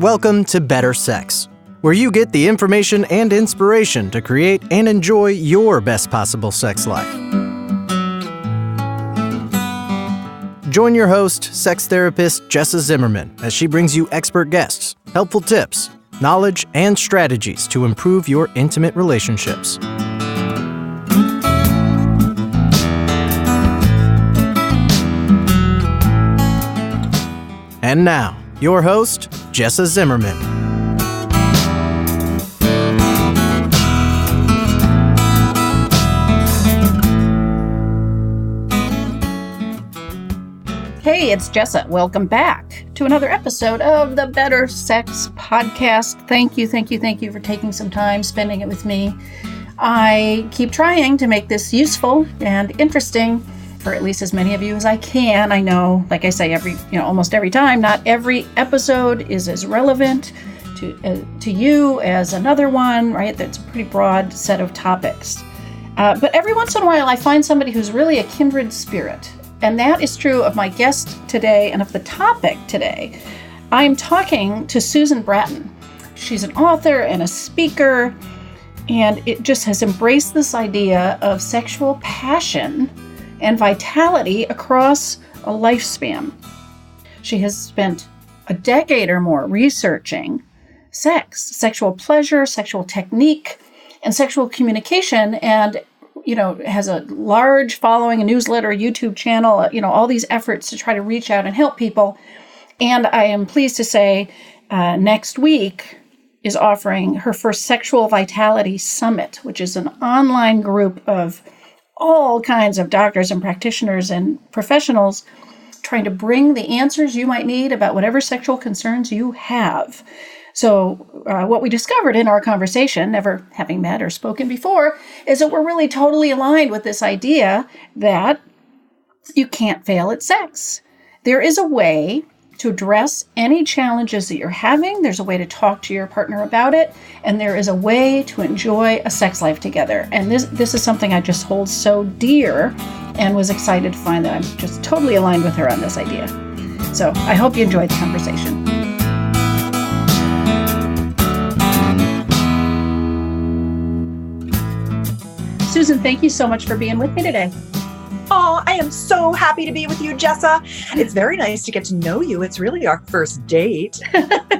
Welcome to Better Sex, where you get the information and inspiration to create and enjoy your best possible sex life. Join your host, sex therapist Jessa Zimmerman, as she brings you expert guests, helpful tips, knowledge, and strategies to improve your intimate relationships. And now, your host, Jessa Zimmerman. Hey, it's Jessa. Welcome back to another episode of the Better Sex Podcast. Thank you for taking some time, spending it with me. I keep trying to make this useful and interesting for at least as many of you as I can. I know, like I say, almost every time, not every episode is as relevant to you as another one, right? That's a pretty broad set of topics. But every once in a while, I find somebody who's really a kindred spirit. And that is true of my guest today and of the topic today. I'm talking to Susan Bratton. She's an author and a speaker, and it just has embraced this idea of sexual passion and vitality across a lifespan. She has spent a decade or more researching sex, sexual pleasure, sexual technique, and sexual communication, and has a large following, a newsletter, a YouTube channel, all these efforts to try to reach out and help people. And I am pleased to say next week is offering her first Sexual Vitality Summit, which is an online group of all kinds of doctors and practitioners and professionals trying to bring the answers you might need about whatever sexual concerns you have. So what we discovered in our conversation, never having met or spoken before, is that we're really totally aligned with this idea that you can't fail at sex. There is a way to address any challenges that you're having. There's a way to talk to your partner about it. And there is a way to enjoy a sex life together. And this is something I just hold so dear and was excited to find that I'm just totally aligned with her on this idea. So I hope you enjoyed the conversation. Susan, thank you so much for being with me today. Oh, I am so happy to be with you, Jessa. It's very nice to get to know you. It's really our first date.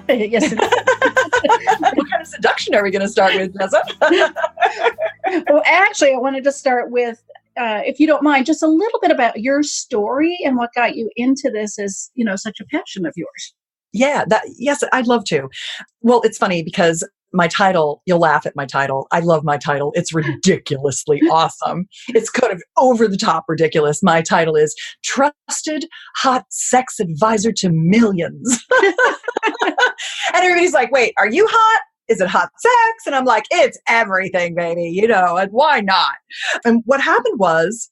Yes. What kind of seduction are we going to start with, Jessa? Well, actually, I wanted to start with, if you don't mind, just a little bit about your story and what got you into this as, such a passion of yours. Yeah, yes, I'd love to. Well, it's funny because my title, you'll laugh at my title. I love my title. It's ridiculously awesome. It's kind of over the top ridiculous. My title is Trusted Hot Sex Advisor to Millions. And everybody's like, wait, are you hot? Is it hot sex? And I'm like, it's everything, baby. And why not? And what happened was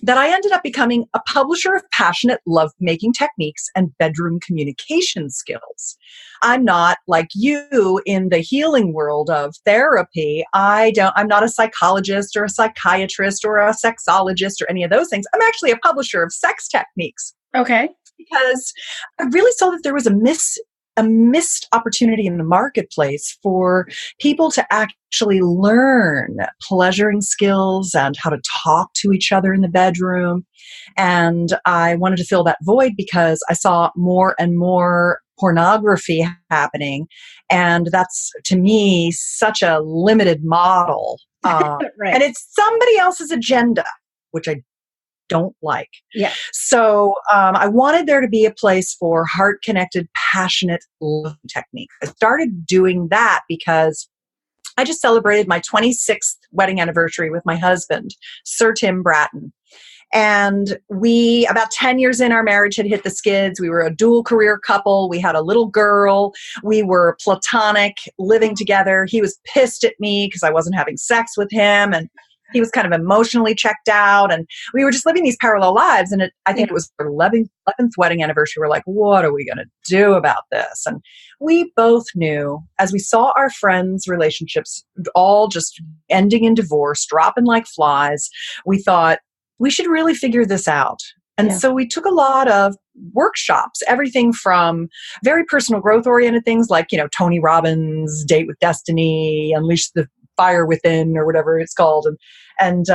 that I ended up becoming a publisher of passionate lovemaking techniques and bedroom communication skills. I'm not like you in the healing world of therapy. I'm not a psychologist or a psychiatrist or a sexologist or any of those things. I'm actually a publisher of sex techniques. Okay. Because I really saw that there was a missed opportunity in the marketplace for people to actually learn pleasuring skills and how to talk to each other in the bedroom. And I wanted to fill that void because I saw more and more pornography happening. And that's, to me, such a limited model. Right. And it's somebody else's agenda, which I don't like. Yeah. So I wanted there to be a place for heart-connected, passionate love technique. I started doing that because I just celebrated my 26th wedding anniversary with my husband, Sir Tim Bratton. And we, about 10 years in, our marriage had hit the skids. We were a dual career couple. We had a little girl. We were platonic, living together. He was pissed at me because I wasn't having sex with him. And he was kind of emotionally checked out, and we were just living these parallel lives. And I think it was our 11th wedding anniversary. We're like, what are we going to do about this? And we both knew, as we saw our friends' relationships all just ending in divorce, dropping like flies, we thought we should really figure this out. And so we took a lot of workshops, everything from very personal growth oriented things like, Tony Robbins' Date with Destiny, Unleash the Fire Within, or whatever it's called. And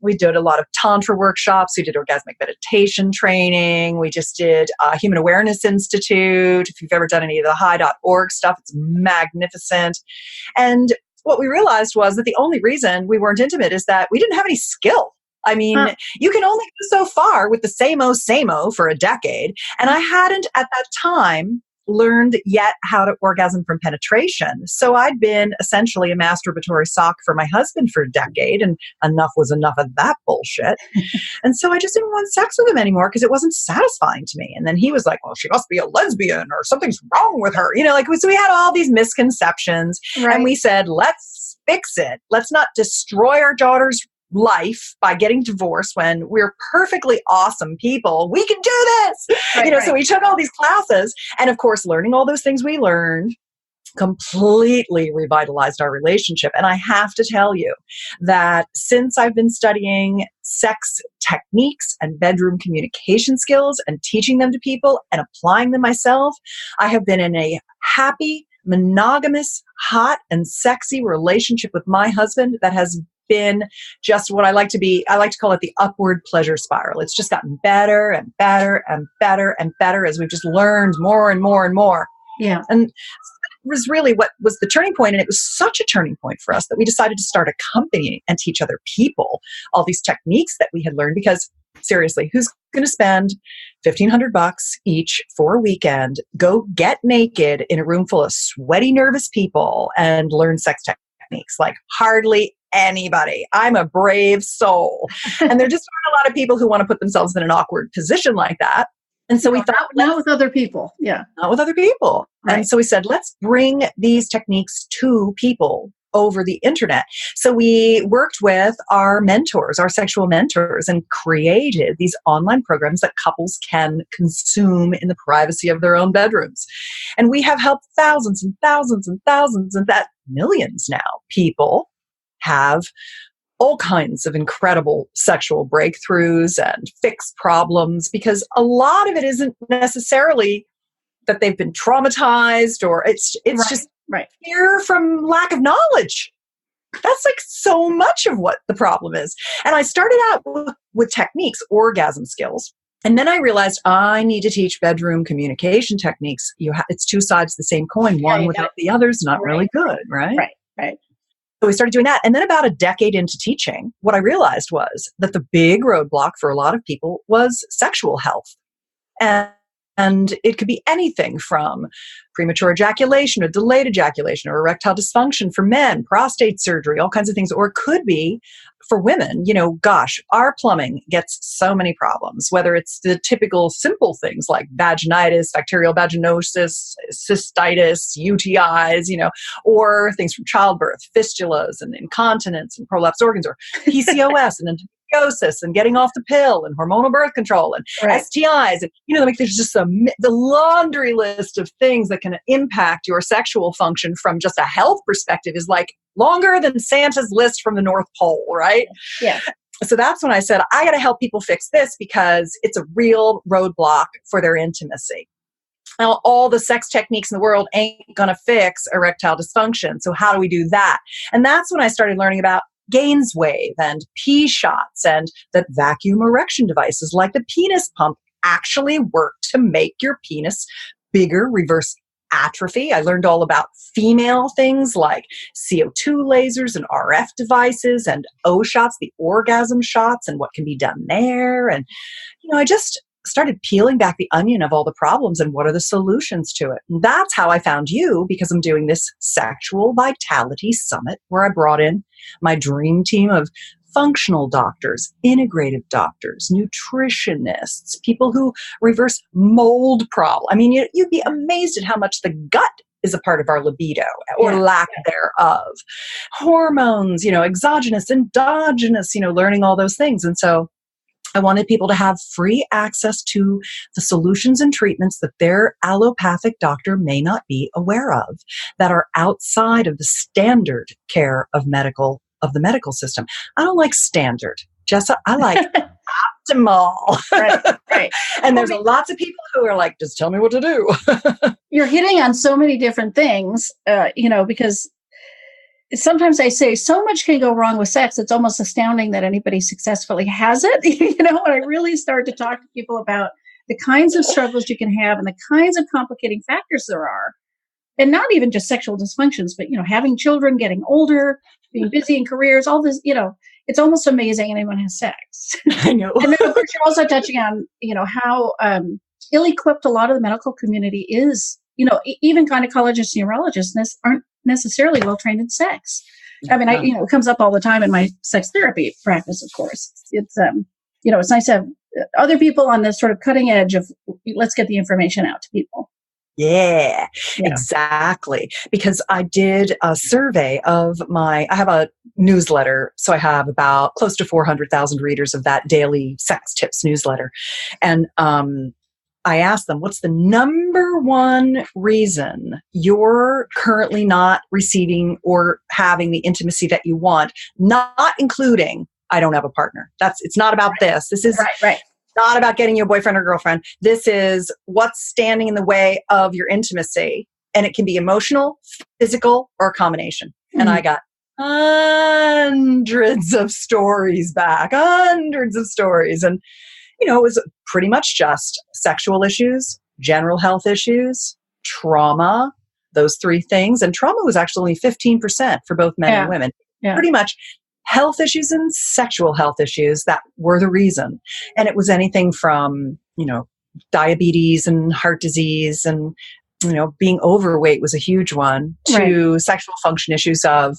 we did a lot of Tantra workshops. We did orgasmic meditation training. We just did Human Awareness Institute. If you've ever done any of the high.org stuff, it's magnificent. And what we realized was that the only reason we weren't intimate is that we didn't have any skill. I mean, you can only go so far with the same-o for a decade. And I hadn't at that time learned yet how to orgasm from penetration. So I'd been essentially a masturbatory sock for my husband for a decade, and enough was enough of that bullshit. And so I just didn't want sex with him anymore because it wasn't satisfying to me. And then he was like, well, she must be a lesbian or something's wrong with her. So we had all these misconceptions. Right. And we said, let's fix it. Let's not destroy our daughter's life by getting divorced when we're perfectly awesome people. We can do this. Right. So we took all these classes, and of course, learning all those things we learned completely revitalized our relationship. And I have to tell you that since I've been studying sex techniques and bedroom communication skills and teaching them to people and applying them myself, I have been in a happy, monogamous, hot, and sexy relationship with my husband that has been just what I like to call it the upward pleasure spiral. It's just gotten better and better and better and better as we've just learned more and more and more. Yeah. And it was really what was the turning point. And it was such a turning point for us that we decided to start a company and teach other people all these techniques that we had learned. Because seriously, who's going to spend $1,500 each for a weekend, go get naked in a room full of sweaty, nervous people and learn sex techniques? Like hardly anybody. I'm a brave soul. And there just aren't a lot of people who want to put themselves in an awkward position like that. And so we thought, not with other people. Yeah. Not with other people. Right. And so we said, let's bring these techniques to people over the internet. So we worked with our mentors, our sexual mentors, and created these online programs that couples can consume in the privacy of their own bedrooms. And we have helped thousands and thousands and thousands and millions now people have all kinds of incredible sexual breakthroughs and fix problems, because a lot of it isn't necessarily that they've been traumatized, or it's just fear from lack of knowledge. That's like so much of what the problem is. And I started out with techniques, orgasm skills. And then I realized I need to teach bedroom communication techniques. It's two sides of the same coin. One without the other is not really good, right? Right. So we started doing that. And then about a decade into teaching, what I realized was that the big roadblock for a lot of people was sexual health. And it could be anything from premature ejaculation or delayed ejaculation or erectile dysfunction for men, prostate surgery, all kinds of things. Or it could be for women, our plumbing gets so many problems, whether it's the typical simple things like vaginitis, bacterial vaginosis, cystitis, UTIs, or things from childbirth, fistulas and incontinence and prolapsed organs, or PCOS and endometriosis and getting off the pill and hormonal birth control and STIs. And, there's just the laundry list of things that can impact your sexual function from just a health perspective is like longer than Santa's list from the North Pole, right? Yeah. So that's when I said, I got to help people fix this because it's a real roadblock for their intimacy. Now, all the sex techniques in the world ain't going to fix erectile dysfunction. So how do we do that? And that's when I started learning about Gainswave and P-shots, and that vacuum erection devices like the penis pump actually work to make your penis bigger, reverse atrophy. I learned all about female things like CO2 lasers and RF devices and O-shots, the orgasm shots, and what can be done there. And, I just started peeling back the onion of all the problems and what are the solutions to it. And that's how I found you, because I'm doing this Sexual Vitality Summit where I brought in my dream team of functional doctors, integrative doctors, nutritionists, people who reverse mold problems. I mean, you'd be amazed at how much the gut is a part of our libido or lack thereof. Hormones, exogenous, endogenous, learning all those things. And so I wanted people to have free access to the solutions and treatments that their allopathic doctor may not be aware of, that are outside of the standard care of the medical system. I don't like standard, Jessa. I like optimal. Right. And there's lots of people who are like, just tell me what to do. You're hitting on so many different things, because sometimes I say so much can go wrong with sex. It's almost astounding that anybody successfully has it. When I really start to talk to people about the kinds of struggles you can have and the kinds of complicating factors there are, and not even just sexual dysfunctions, but, having children, getting older, being busy in careers, all this, it's almost amazing anyone has sex. I know. And then, of course, you're also touching on, how ill-equipped a lot of the medical community is. Even gynecologists and urologists aren't necessarily well-trained in sex. I mean, it comes up all the time in my sex therapy practice, of course. It's, it's nice to have other people on the sort of cutting edge of, let's get the information out to people. Yeah, exactly. Because I did a survey of I have a newsletter. So I have about close to 400,000 readers of that daily sex tips newsletter. And I asked them, what's the number one reason you're currently not receiving or having the intimacy that you want, not including, I don't have a partner. It's not about this. This is not about getting you a boyfriend or girlfriend. This is what's standing in the way of your intimacy. And it can be emotional, physical, or a combination. Mm-hmm. And I got hundreds of stories back. And, it was pretty much just sexual issues, general health issues, trauma, those three things. And trauma was actually 15% for both men and women. Yeah. Pretty much health issues and sexual health issues that were the reason. And it was anything from, diabetes and heart disease and, being overweight was a huge one, to sexual function issues of,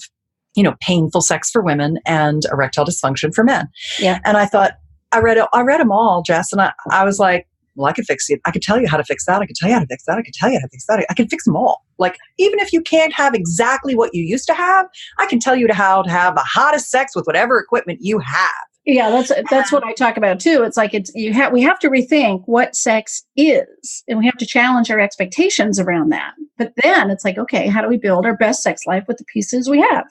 painful sex for women and erectile dysfunction for men. Yeah. And I thought, I read them all, Jess, and I was like, well, I could fix it. I could tell you how to fix that. I could tell you how to fix that. I could tell you how to fix that. I can fix them all. Like, even if you can't have exactly what you used to have, I can tell you how to have the hottest sex with whatever equipment you have. Yeah, that's what I talk about too. It's like we have to rethink what sex is, and we have to challenge our expectations around that. But then it's like, okay, how do we build our best sex life with the pieces we have?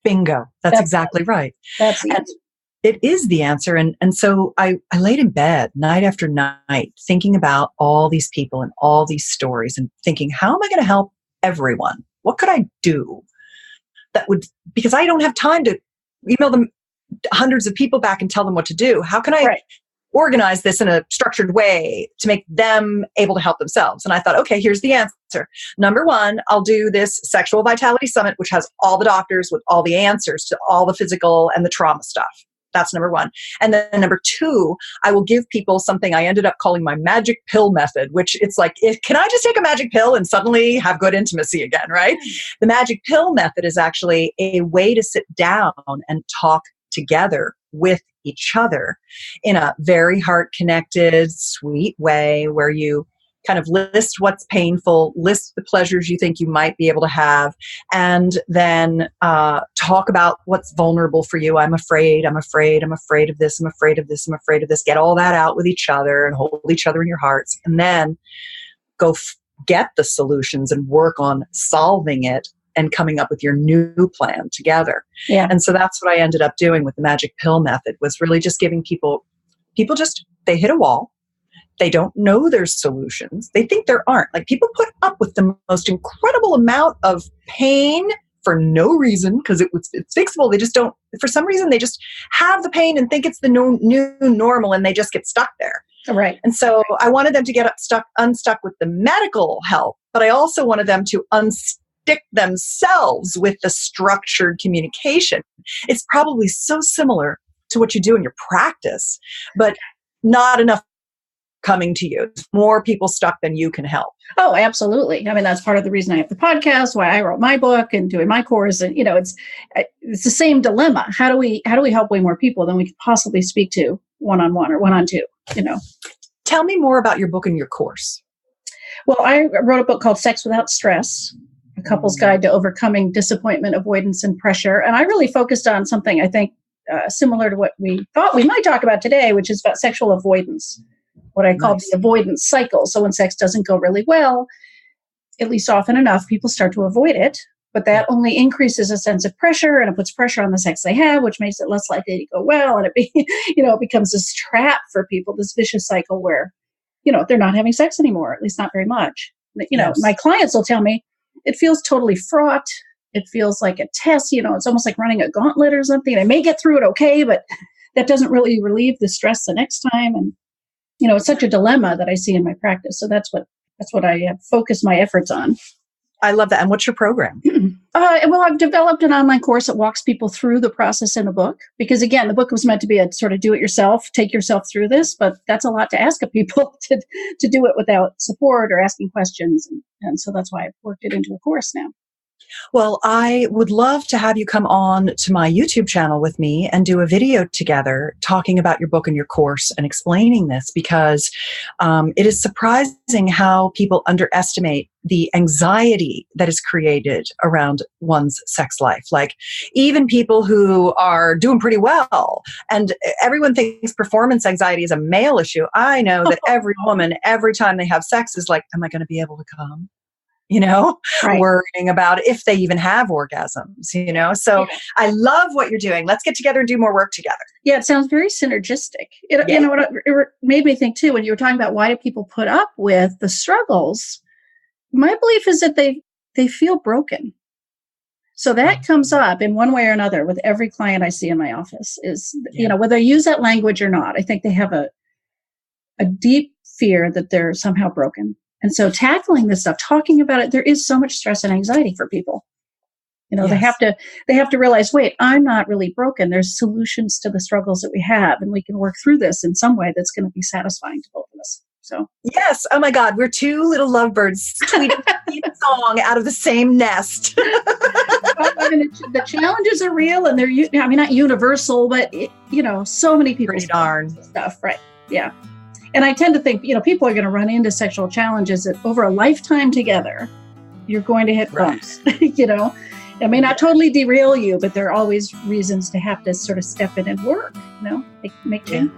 Bingo. That's exactly right. That's the answer. It is the answer. And so I laid in bed night after night thinking about all these people and all these stories and thinking, how am I going to help everyone? What could I do because I don't have time to email them hundreds of people back and tell them what to do. How can I organize this in a structured way to make them able to help themselves? And I thought, okay, here's the answer. Number one, I'll do this Sexual Vitality Summit, which has all the doctors with all the answers to all the physical and the trauma stuff. That's number one. And then number two, I will give people something I ended up calling my magic pill method, which it's like, can I just take a magic pill and suddenly have good intimacy again, right? The magic pill method is actually a way to sit down and talk together with each other in a very heart-connected, sweet way where you kind of list what's painful, list the pleasures you think you might be able to have, and then talk about what's vulnerable for you. I'm afraid of this, I'm afraid of this, I'm afraid of this. Get all that out with each other and hold each other in your hearts, and then go get the solutions and work on solving it and coming up with your new plan together. Yeah. And so that's what I ended up doing with the magic pill method, was really just giving people they hit a wall. They don't know there's solutions. They think there aren't. Like, people put up with the most incredible amount of pain for no reason because it's fixable. They just don't, for some reason, they just have the pain and think it's the new normal, and they just get stuck there. Right. And so I wanted them to get unstuck with the medical help, but I also wanted them to unstick themselves with the structured communication. It's probably so similar to what you do in your practice, but not enough coming to you. More people stuck than you can help. Oh, absolutely. I mean, that's part of the reason I have the podcast, why I wrote my book and doing my course. And, it's the same dilemma. How do we help way more people than we could possibly speak to one-on-one or one-on-two, Tell me more about your book and your course. Well, I wrote a book called Sex Without Stress, A Couple's Guide to Overcoming Disappointment, Avoidance, and Pressure. And I really focused on something I think similar to what we thought we might talk about today, which is about sexual avoidance. What I call the avoidance cycle. So when sex doesn't go really well, at least often enough, people start to avoid it. But that only increases a sense of pressure, and it puts pressure on the sex they have, which makes it less likely to go well. And it becomes this trap for people, this vicious cycle where, they're not having sex anymore, at least not very much. Yes. My clients will tell me it feels totally fraught. It feels like a test, it's almost like running a gauntlet or something. I may get through it okay, but that doesn't really relieve the stress the next time. And, it's such a dilemma that I see in my practice. So that's what I have focused my efforts on. I love that. And what's your program? Well, I've developed an online course that walks people through the process in a book. Because again, the book was meant to be a sort of do-it-yourself, take yourself through this, but that's a lot to ask of people to do it without support or asking questions. And so that's why I've worked it into a course now. Well, I would love to have you come on to my YouTube channel with me and do a video together talking about your book and your course and explaining this, because it is surprising how people underestimate the anxiety that is created around one's sex life. Like even people who are doing pretty well, and everyone thinks performance anxiety is a male issue. I know that every woman, every time they have sex is like, am I going to be able to come? Right. Worrying about if they even have orgasms, So Yeah. I love what you're doing. Let's get together and do more work together. Yeah, it sounds very synergistic. Yeah. It made me think too, when you were talking about why do people put up with the struggles, my belief is that they feel broken. So that comes up in one way or another with every client I see in my office is, whether I use that language or not, I think they have a deep fear that they're somehow broken. And so tackling this stuff, talking about it, there is so much stress and anxiety for people. Yes. They have to realize, wait, I'm not really broken. There's solutions to the struggles that we have, and we can work through this in some way that's going to be satisfying to both of us. So yes. Oh my God. We're two little lovebirds tweeting a song out of the same nest. The challenges are real, and they're, not universal, but so many people Pretty darn stuff. Right. Yeah. And I tend to think, people are going to run into sexual challenges that over a lifetime together, you're going to hit bumps, It may not totally derail you, but there are always reasons to have to sort of step in and work, make change.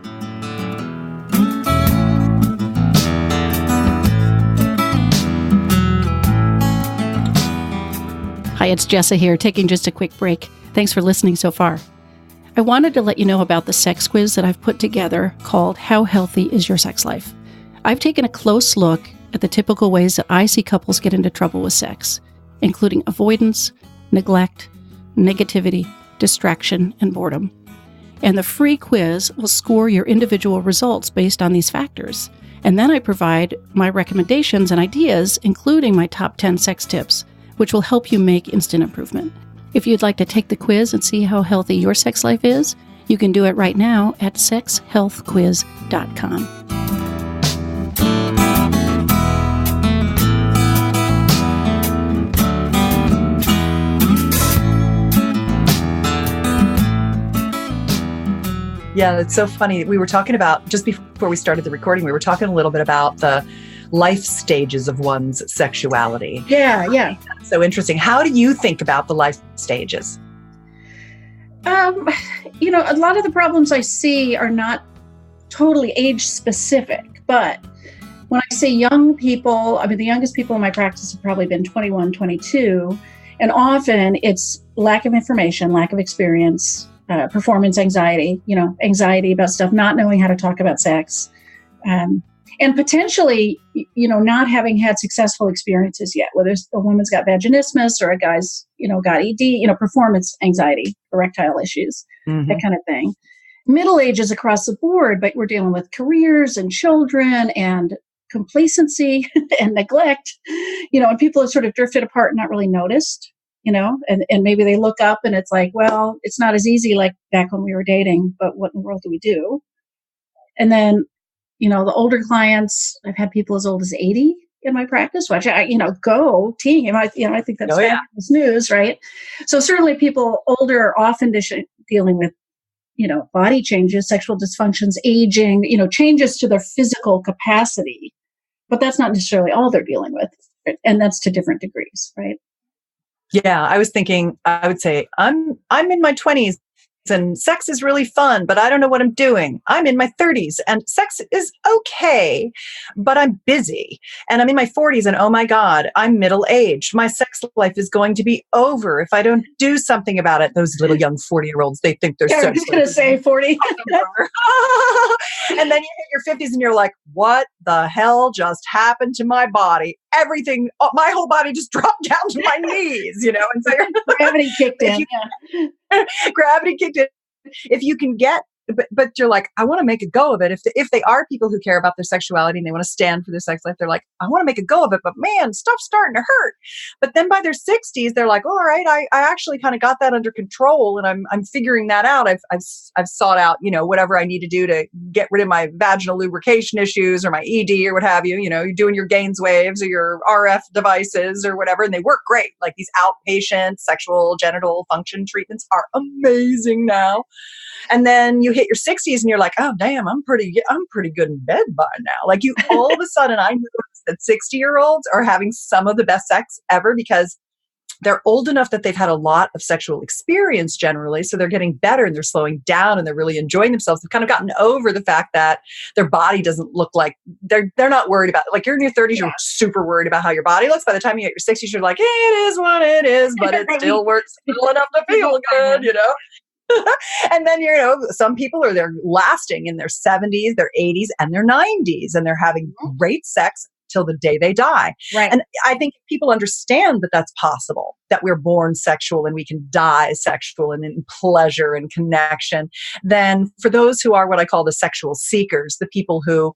Hi, it's Jessa here, taking just a quick break. Thanks for listening so far. I wanted to let you know about the sex quiz that I've put together called How Healthy Is Your Sex Life? I've taken a close look at the typical ways that I see couples get into trouble with sex, including avoidance, neglect, negativity, distraction, and boredom. And the free quiz will score your individual results based on these factors. And then I provide my recommendations and ideas, including my top 10 sex tips, which will help you make instant improvement. If you'd like to take the quiz and see how healthy your sex life is, you can do it right now at sexhealthquiz.com. Yeah, it's so funny. We were talking about, just before we started the recording, we were talking a little bit about the life stages of one's sexuality. Yeah. So interesting. How do you think about the life stages? A lot of the problems I see are not totally age specific, but when I say young people, the youngest people in my practice have probably been 21, 22, and often it's lack of information, lack of experience, performance anxiety, anxiety about stuff, not knowing how to talk about sex, and potentially, not having had successful experiences yet, whether a woman's got vaginismus or a guy's, got ED, performance anxiety, erectile issues, that kind of thing. Middle ages across the board, but we're dealing with careers and children and complacency and neglect, and people have sort of drifted apart and not really noticed, and maybe they look up and it's like, well, it's not as easy like back when we were dating, but what in the world do we do? And then, the older clients, I've had people as old as 80 in my practice, which go team. I think that's fabulous news, right? So certainly people older are often dealing with, body changes, sexual dysfunctions, aging, changes to their physical capacity, but that's not necessarily all they're dealing with. Right? And that's to different degrees, right? Yeah, I was thinking, I would say I'm in my 20s and sex is really fun, but I don't know what I'm doing. I'm in my 30s and sex is okay, but I'm busy. And I'm in my 40s and oh my God, I'm middle-aged. My sex life is going to be over if I don't do something about it. Those little young 40-year-olds, they think they're I was going to say 40. And then you hit your 50s and you're like, what the hell just happened to my body? Everything, my whole body just dropped down to my knees, And so gravity kicked in. Gravity kicked in. If you can get, but you're like, I want to make a go of it. If they are people who care about their sexuality and they want to stand for their sex life, they're like, I want to make a go of it, but man, stuff's starting to hurt. But then by their 60s, they're like, all right, I actually kind of got that under control, and I'm figuring that out. I've sought out, whatever I need to do to get rid of my vaginal lubrication issues or my ED or what have you. You're doing your Gaines waves or your RF devices or whatever, and they work great. Like these outpatient sexual genital function treatments are amazing now. And then you hit your 60s and you're like, oh, damn, I'm pretty good in bed by now. Like all of a sudden, I noticed that 60-year-olds are having some of the best sex ever because they're old enough that they've had a lot of sexual experience generally. So they're getting better and they're slowing down and they're really enjoying themselves. They've kind of gotten over the fact that their body doesn't look like they're not worried about it. Like you're in your 30s, you're super worried about how your body looks. By the time you hit your 60s, you're like, hey, it is what it is, but it still works well enough to feel good, And then, some people they're lasting in their 70s, their 80s, and their 90s, and they're having great sex till the day they die. Right. And I think if people understand that that's possible, that we're born sexual and we can die sexual and in pleasure and connection, then for those who are what I call the sexual seekers, the people who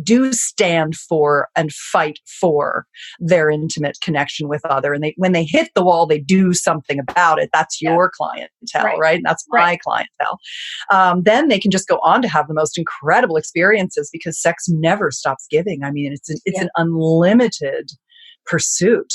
do stand for and fight for their intimate connection with other. And when they hit the wall, they do something about it. That's your clientele, right? That's my clientele. Then they can just go on to have the most incredible experiences because sex never stops giving. I mean, it's an unlimited pursuit.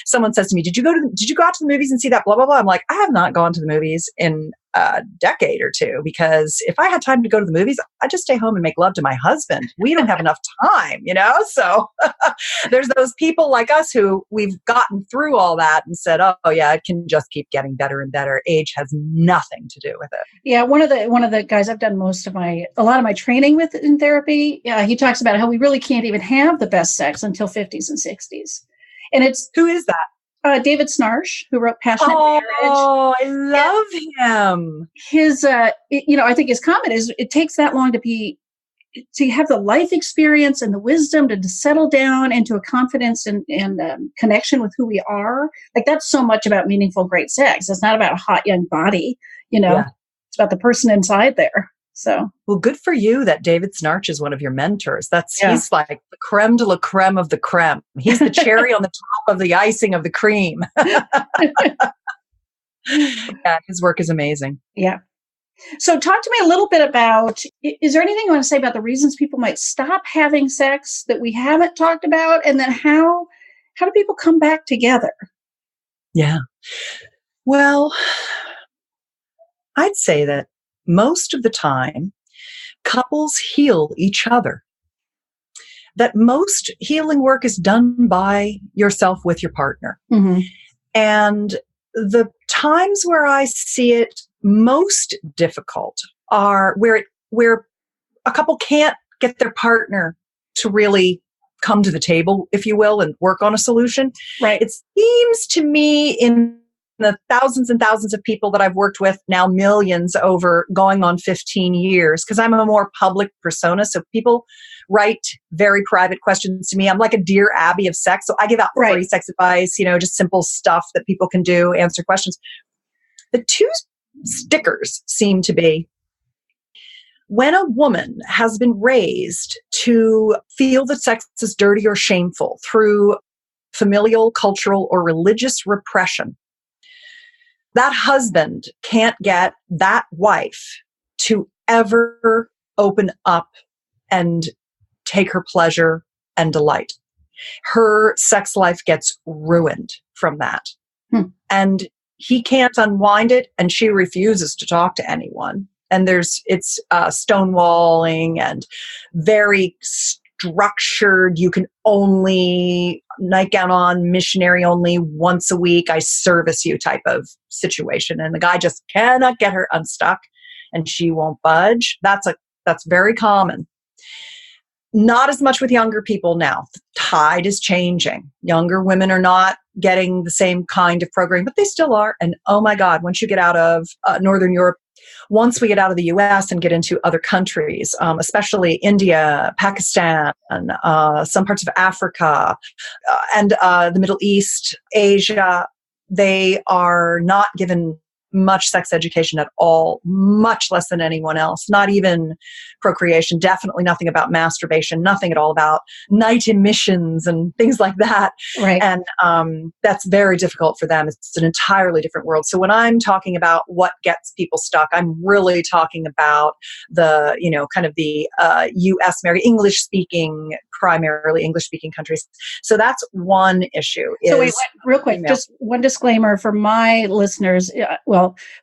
Someone says to me, did you go out to the movies and see that blah, blah, blah? I'm like, I have not gone to the movies in a decade or two, because if I had time to go to the movies, I'd just stay home and make love to my husband. We don't have enough time, So there's those people like us who we've gotten through all that and said, oh yeah, it can just keep getting better and better. Age has nothing to do with it. Yeah. One of the guys I've done a lot of my training with in therapy, he talks about how we really can't even have the best sex until 50s and 60s. And who is that? David Snarsh, who wrote Passionate Marriage. Oh, I love him. His, I think his comment is it takes that long to have the life experience and the wisdom to settle down into a confidence and connection with who we are. Like that's so much about meaningful, great sex. It's not about a hot young body, It's about the person inside there. So, well, good for you that David Snarch is one of your mentors. He's like the creme de la creme of the creme. He's the cherry on the top of the icing of the cream. Yeah, his work is amazing. Yeah. So talk to me a little bit about, is there anything you want to say about the reasons people might stop having sex that we haven't talked about? And then how do people come back together? Yeah. Well, I'd say that most of the time, couples heal each other. That most healing work is done by yourself with your partner. Mm-hmm. And the times where I see it most difficult are where a couple can't get their partner to really come to the table, if you will, and work on a solution. Right. It seems to me in the thousands and thousands of people that I've worked with, now millions over going on 15 years, because I'm a more public persona. So people write very private questions to me. I'm like a Dear Abby of sex. So I give out free sex advice, just simple stuff that people can do, answer questions. The two stickers seem to be when a woman has been raised to feel that sex is dirty or shameful through familial, cultural, or religious repression, that husband can't get that wife to ever open up and take her pleasure and delight. Her sex life gets ruined from that. And he can't unwind it, and she refuses to talk to anyone. And it's stonewalling and very structured, you can only nightgown on, missionary only, once a week, I service you type of situation. And the guy just cannot get her unstuck and she won't budge. That's very common. Not as much with younger people now. The tide is changing. Younger women are not getting the same kind of programming, but they still are. And oh my God, once you get out of Northern Europe, once we get out of the US and get into other countries, especially India, Pakistan, some parts of Africa, and the Middle East, Asia, they are not given much sex education at all, much less than anyone else, not even procreation, definitely nothing about masturbation, nothing at all about night emissions and things like that. Right. And that's very difficult for them. It's an entirely different world. So when I'm talking about what gets people stuck, I'm really talking about the, kind of the U.S. primarily English-speaking countries. So that's one issue. So wait, real quick, just one disclaimer for my listeners.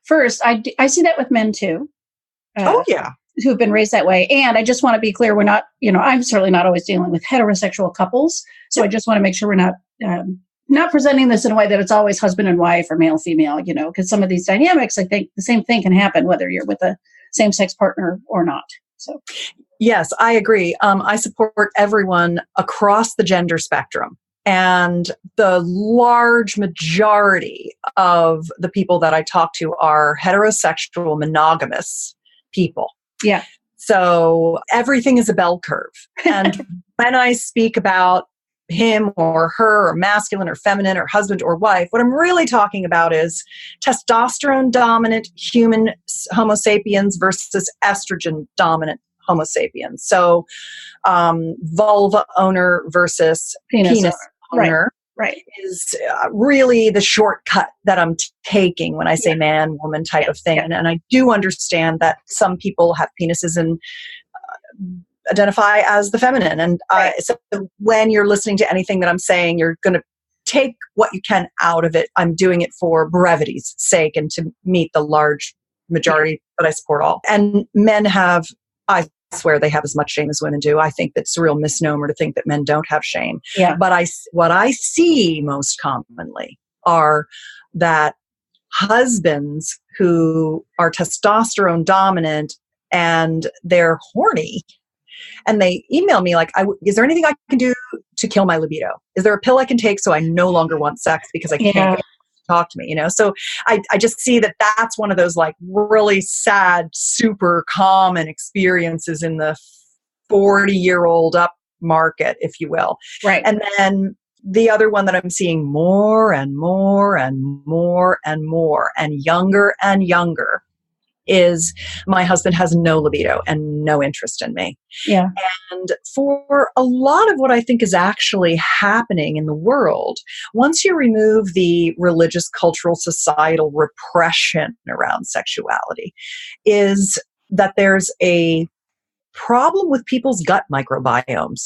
First, I see that with men too. Oh, yeah. Who've been raised that way. And I just want to be clear, we're not, I'm certainly not always dealing with heterosexual couples. So I just want to make sure we're not presenting this in a way that it's always husband and wife or male, female, because some of these dynamics, I think the same thing can happen whether you're with a same-sex partner or not. So. Yes, I agree. I support everyone across the gender spectrum. And the large majority of the people that I talk to are heterosexual, monogamous people. Yeah. So everything is a bell curve. And when I speak about him or her or masculine or feminine or husband or wife, what I'm really talking about is testosterone dominant human Homo sapiens versus estrogen dominant Homo sapiens. So vulva owner versus penis owner is really the shortcut that I'm taking when I say man, woman type of thing. And I do understand that some people have penises and identify as the feminine. And so when you're listening to anything that I'm saying, you're going to take what you can out of it. I'm doing it for brevity's sake and to meet the large majority, but I support all. And men have, I swear they have as much shame as women do. I think that's a real misnomer to think that men don't have shame. Yeah. But what I see most commonly are that husbands who are testosterone dominant and they're horny and they email me like, is there anything I can do to kill my libido? Is there a pill I can take so I no longer want sex because I can't get to talk to me, So I just see that that's one of those like really sad, super common experiences in the 40-year-old up market, if you will. Right. And then the other one that I'm seeing more and more and more and more and younger is my husband has no libido and no interest in me. Yeah. And for a lot of what I think is actually happening in the world, once you remove the religious, cultural, societal repression around sexuality, is that there's a problem with people's gut microbiomes.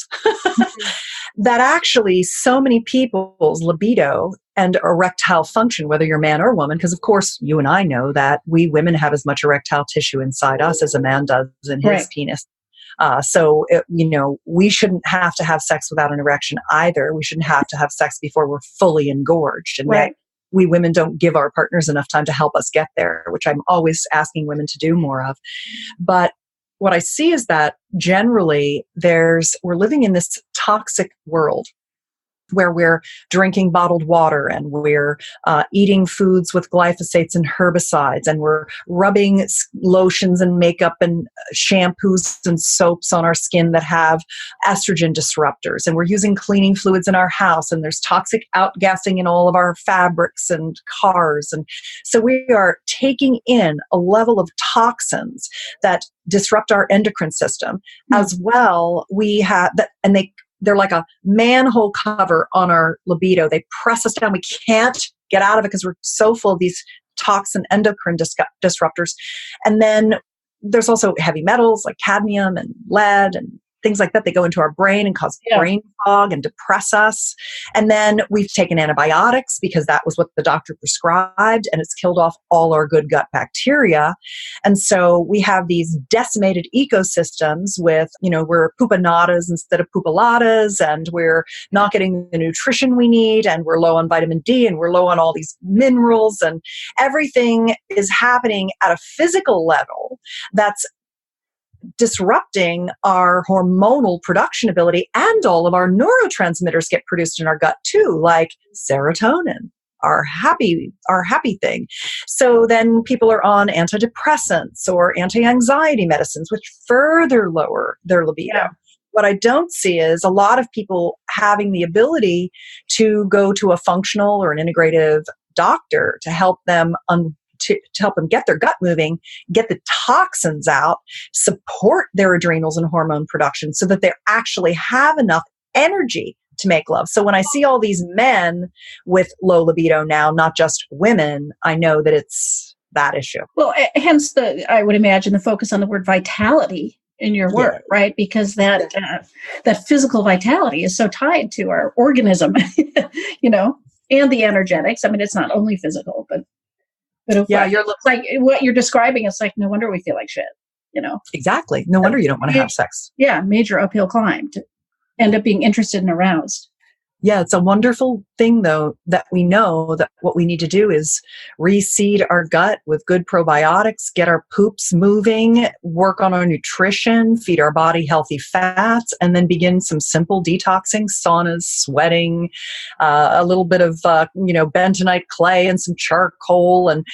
That actually so many people's libido and erectile function, whether you're man or woman, because of course you and I know that we women have as much erectile tissue inside us as a man does in his penis. So we shouldn't have to have sex without an erection either. We shouldn't have to have sex before we're fully engorged. And yet we women don't give our partners enough time to help us get there, which I'm always asking women to do more of. But what I see is that generally we're living in this toxic world where we're drinking bottled water and we're eating foods with glyphosates and herbicides and we're rubbing lotions and makeup and shampoos and soaps on our skin that have estrogen disruptors, and we're using cleaning fluids in our house, and there's toxic outgassing in all of our fabrics and cars. And so we are taking in a level of toxins that disrupt our endocrine system as well. We have that, and they're like a manhole cover on our libido. They press us down. We can't get out of it because we're so full of these toxin endocrine disruptors. And then there's also heavy metals like cadmium and lead and things like that. They go into our brain and cause brain fog and depress us. And then we've taken antibiotics because that was what the doctor prescribed, and it's killed off all our good gut bacteria. And so we have these decimated ecosystems with, we're poopanadas instead of poopaladas, and we're not getting the nutrition we need, and we're low on vitamin D, and we're low on all these minerals, and everything is happening at a physical level that's disrupting our hormonal production ability, and all of our neurotransmitters get produced in our gut too, like serotonin, our happy thing. So then people are on antidepressants or anti-anxiety medicines, which further lower their libido. Yeah. What I don't see is a lot of people having the ability to go to a functional or an integrative doctor to help them to help them get their gut moving, get the toxins out, support their adrenals and hormone production so that they actually have enough energy to make love. So when I see all these men with low libido now, not just women, I know that it's that issue. Well, hence I would imagine the focus on the word vitality in your work, right? Because that physical vitality is so tied to our organism, and the energetics. I mean, it's not only physical, but you're like what you're describing. It's like, no wonder we feel like shit, Exactly. No wonder you don't want to have sex. Yeah. Major uphill climb to end up being interested and aroused. Yeah. It's a wonderful thing though, that we know that what we need to do is reseed our gut with good probiotics, get our poops moving, work on our nutrition, feed our body healthy fats, and then begin some simple detoxing, saunas, sweating, a little bit of, bentonite clay and some charcoal and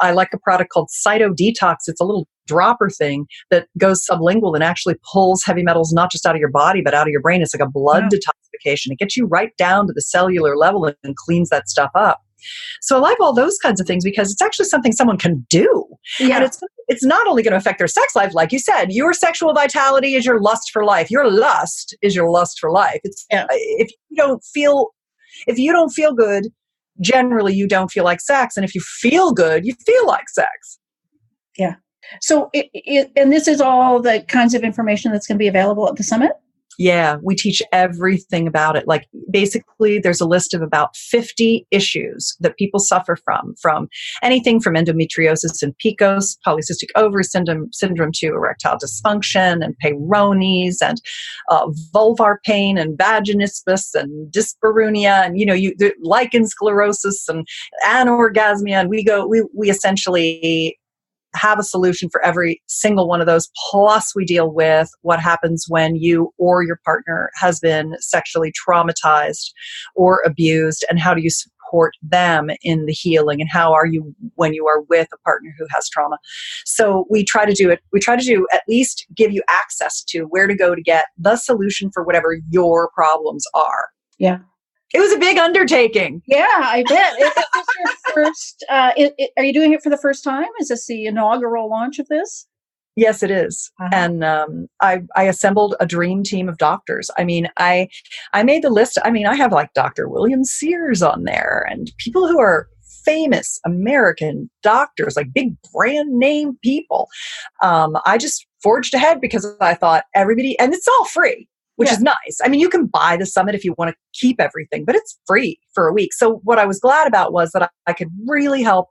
I like a product called Cyto Detox. It's a little dropper thing that goes sublingual and actually pulls heavy metals not just out of your body but out of your brain. It's like a blood detoxification. It gets you right down to the cellular level and cleans that stuff up. So I like all those kinds of things because it's actually something someone can do. Yeah. And it's not only going to affect their sex life, like you said. Your sexual vitality is your lust for life. Your lust is your lust for life. It's if you don't feel good, generally you don't feel like sex, and if you feel good, you feel like sex. Yeah. So, and this is all the kinds of information that's going to be available at the summit? Yeah, we teach everything about it. Like basically there's a list of about 50 issues that people suffer from anything from endometriosis and PCOS, polycystic ovary syndrome to erectile dysfunction and Peyronie's and vulvar pain and vaginismus and dyspareunia and, the lichen sclerosis and anorgasmia. And we essentially have a solution for every single one of those. Plus we deal with what happens when you or your partner has been sexually traumatized or abused, and how do you support them in the healing, and how are you when you are with a partner who has trauma. So we try to do at least give you access to where to go to get the solution for whatever your problems are. Yeah. It was a big undertaking. Yeah, I bet. Is this your first? Are you doing it for the first time? Is this the inaugural launch of this? Yes, it is. Uh-huh. And I assembled a dream team of doctors. I mean, I made the list. I mean, I have like Dr. William Sears on there and people who are famous American doctors, like big brand name people. I just forged ahead because I thought everybody, and it's all free. Which is nice. I mean, you can buy the summit if you want to keep everything, but it's free for a week. So what I was glad about was that I could really help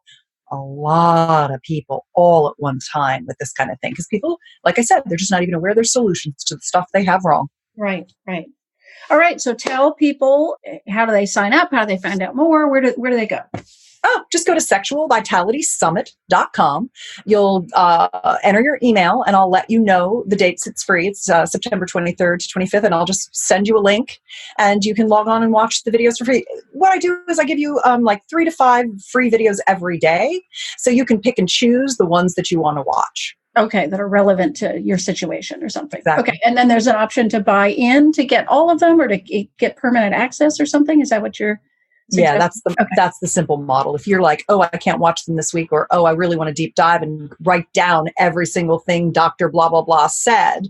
a lot of people all at one time with this kind of thing. Because people, like I said, they're just not even aware there's solutions to the stuff they have wrong. Right. All right. So tell people, how do they sign up? How do they find out more? Where do they go? Oh, just go to sexualvitalitysummit.com. You'll enter your email and I'll let you know the dates it's free. It's September 23rd to 25th, and I'll just send you a link and you can log on and watch the videos for free. What I do is I give you like 3 to 5 free videos every day, so you can pick and choose the ones that you want to watch. Okay, that are relevant to your situation or something. Exactly. Okay, and then there's an option to buy in to get all of them or to get permanent access or something? Is that what you're... Yeah, that's the simple model. If you're like, oh, I can't watch them this week, or oh, I really want to deep dive and write down every single thing Dr. blah, blah, blah said,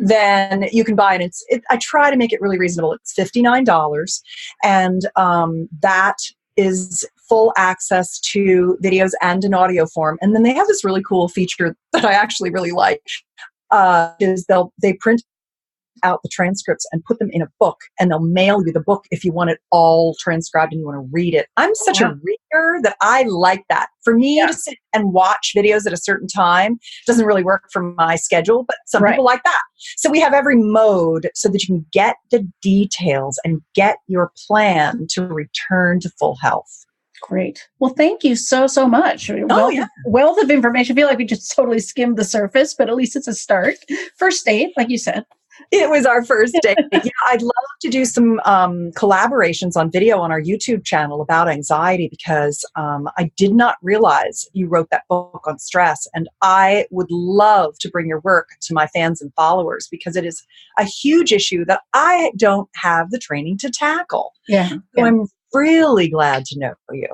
then you can buy it. I try to make it really reasonable. It's $59. And that is full access to videos and in audio form. And then they have this really cool feature that I actually really like. is they print out the transcripts and put them in a book, and they'll mail you the book if you want it all transcribed and you want to read it. I'm such a reader that I like that. For me to sit and watch videos at a certain time doesn't really work for my schedule, but some people like that. So we have every mode so that you can get the details and get your plan to return to full health. Great. Well, thank you so much. Wealth of information. I feel like we just totally skimmed the surface, but at least it's a start. First date, like you said. It was our first date. I'd love to do some collaborations on video on our YouTube channel about anxiety, because I did not realize you wrote that book on stress. And I would love to bring your work to my fans and followers, because it is a huge issue that I don't have the training to tackle. So I'm really glad to know you.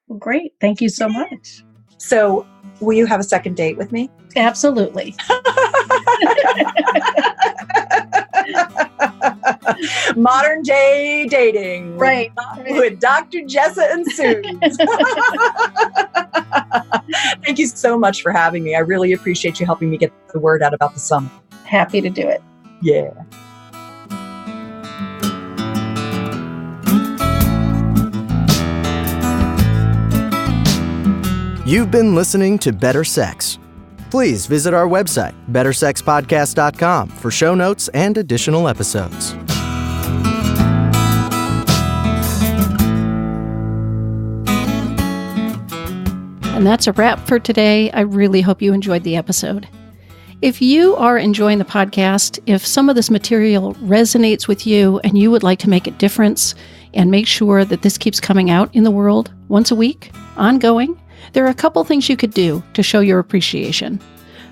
Well, great. Thank you so much. So will you have a second date with me? Absolutely. Modern day dating. With Dr. Jessa and Sue. Thank you so much for having me. I really appreciate you helping me get the word out about the summit. Happy to do it. Yeah. You've been listening to Better Sex. Please visit our website, bettersexpodcast.com, for show notes and additional episodes. And that's a wrap for today. I really hope you enjoyed the episode. If you are enjoying the podcast, if some of this material resonates with you and you would like to make a difference and make sure that this keeps coming out in the world once a week, ongoing, there are a couple things you could do to show your appreciation.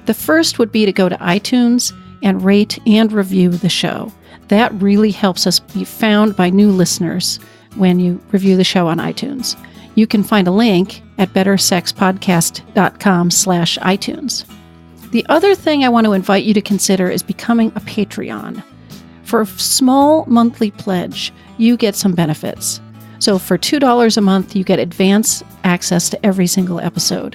The first would be to go to iTunes and rate and review the show. That really helps us be found by new listeners when you review the show on iTunes. You can find a link at bettersexpodcast.com/iTunes. The other thing I want to invite you to consider is becoming a Patreon. For a small monthly pledge, you get some benefits. So for $2 a month, you get advance access to every single episode.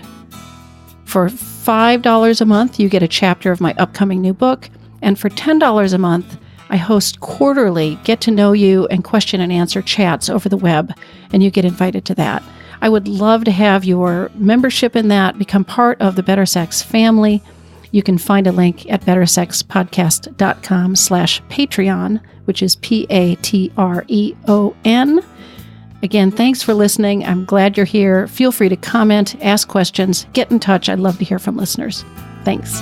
For $5 a month, you get a chapter of my upcoming new book. And for $10 a month, I host quarterly get-to-know-you and question-and-answer chats over the web, and you get invited to that. I would love to have your membership in that, become part of the Better Sex family. You can find a link at bettersexpodcast.com/Patreon, which is Patreon. Again, thanks for listening. I'm glad you're here. Feel free to comment, ask questions, get in touch. I'd love to hear from listeners. Thanks.